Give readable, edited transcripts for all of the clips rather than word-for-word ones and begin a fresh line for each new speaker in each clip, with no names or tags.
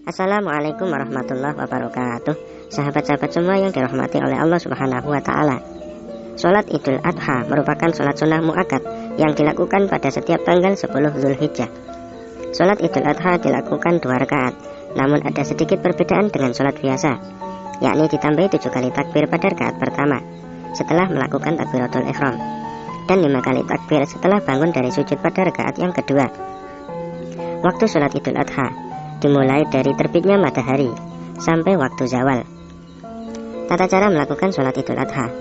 Assalamualaikum warahmatullahi wabarakatuh. Sahabat-sahabat semua yang dirahmati oleh Allah Subhanahu wa Ta'ala. Sholat Idul Adha merupakan sholat sunnah muakkad yang dilakukan pada setiap tanggal 10 Zulhijjah. Sholat Idul Adha dilakukan 2 rakaat, namun ada sedikit perbedaan dengan sholat biasa, yakni ditambahi 7 kali takbir pada rakaat pertama setelah melakukan takbiratul ihram, dan 5 kali takbir setelah bangun dari sujud pada rakaat yang kedua. Waktu sholat Idul Adha dimulai dari terbitnya matahari sampai waktu zawal. Tata cara melakukan sholat Idul Adha: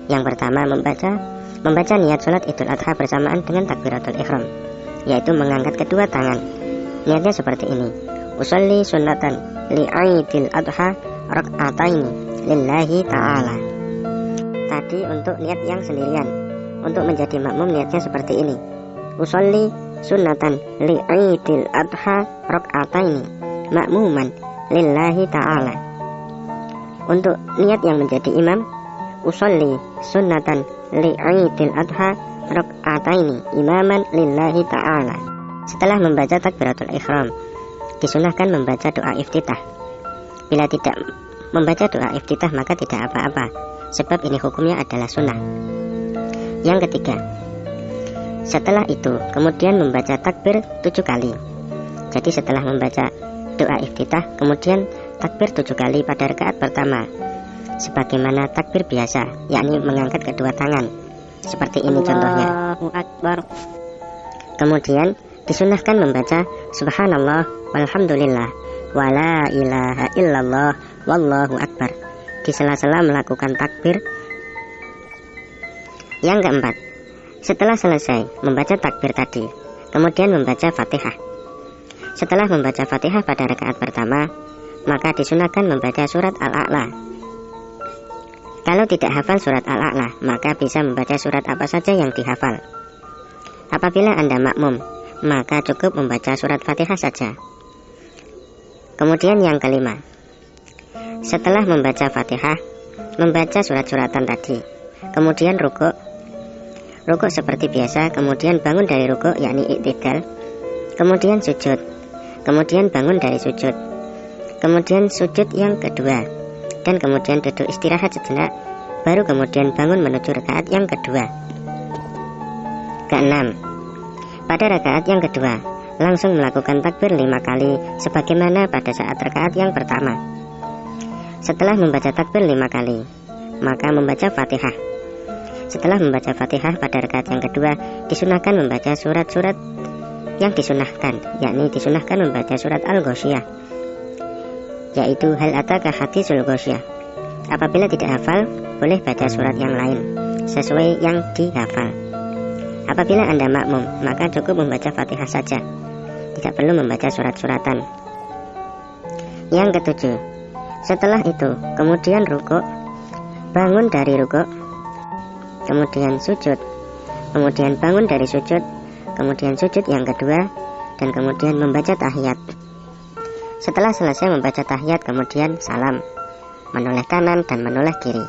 yang pertama, membaca niat sholat Idul Adha bersamaan dengan takbiratul ihram, yaitu mengangkat kedua tangan. Niatnya seperti ini: usolli sunnatan li'aidil adha rak'ataini lillahi ta'ala. Tadi untuk niat yang sendirian. Untuk menjadi makmum niatnya seperti ini: usolli sunnatan li'aidil adha rak'ataini makmuman lillahi ta'ala. Untuk niat yang menjadi imam: usolli sunnatan li'aidil adha rak'ataini imaman lillahi ta'ala. Setelah membaca takbiratul ihram, disunahkan membaca doa iftitah. Bila tidak membaca doa iftitah maka tidak apa-apa, sebab ini hukumnya adalah sunnah. Yang ketiga, setelah itu kemudian membaca takbir 7 kali. Jadi setelah membaca doa iftitah kemudian takbir 7 kali pada rakaat pertama, sebagaimana takbir biasa, yakni mengangkat kedua tangan. Seperti ini contohnya.
Allahu Akbar.
Kemudian disunahkan membaca subhanallah walhamdulillah wala ilaha illallah wallahu akbar di sela-sela melakukan takbir. Yang keempat, setelah selesai membaca takbir tadi, kemudian membaca Fatihah. Setelah membaca Fatihah pada rakaat pertama, maka disunahkan membaca surat Al-A'la. Kalau tidak hafal surat Al-A'la, maka bisa membaca surat apa saja yang dihafal. Apabila Anda makmum, maka cukup membaca surat Fatihah saja. Kemudian yang kelima, setelah membaca Fatihah, membaca surat-suratan tadi, kemudian rukuk seperti biasa, kemudian bangun dari rukuk yakni i'tidal, kemudian sujud, kemudian bangun dari sujud, kemudian sujud yang kedua, dan kemudian duduk istirahat sejenak, baru kemudian bangun menuju rakaat yang kedua. Keenam, pada rakaat yang kedua langsung melakukan takbir 5 kali sebagaimana pada saat rakaat yang pertama. Setelah membaca takbir 5 kali, maka membaca Fatihah. Setelah membaca Fatihah pada rakaat yang kedua, disunahkan membaca surat-surat yang disunahkan, yakni disunahkan membaca surat Al-Ghasyiyah, yaitu hal ataka hadisul Ghasyiyah. Apabila tidak hafal, boleh baca surat yang lain sesuai yang dihafal. Apabila Anda makmum, maka cukup membaca Fatihah saja, tidak perlu membaca surat-suratan. Yang ketujuh, setelah itu kemudian rukuk, bangun dari rukuk, kemudian sujud, kemudian bangun dari sujud, kemudian sujud yang kedua, dan kemudian membaca tahiyat. Setelah selesai membaca tahiyat, kemudian salam, menoleh kanan dan menoleh kiri.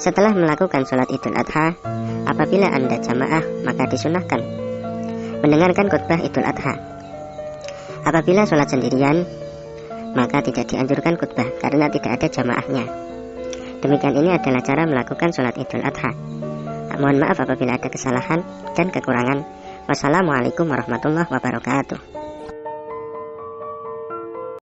Setelah melakukan sholat Idul Adha, apabila Anda jamaah, maka disunahkan mendengarkan khutbah Idul Adha. Apabila sholat sendirian, maka tidak dianjurkan khutbah karena tidak ada jamaahnya. Demikian ini adalah cara melakukan sholat Idul Adha. Mohon maaf apabila ada kesalahan dan kekurangan. Wassalamualaikum warahmatullahi wabarakatuh.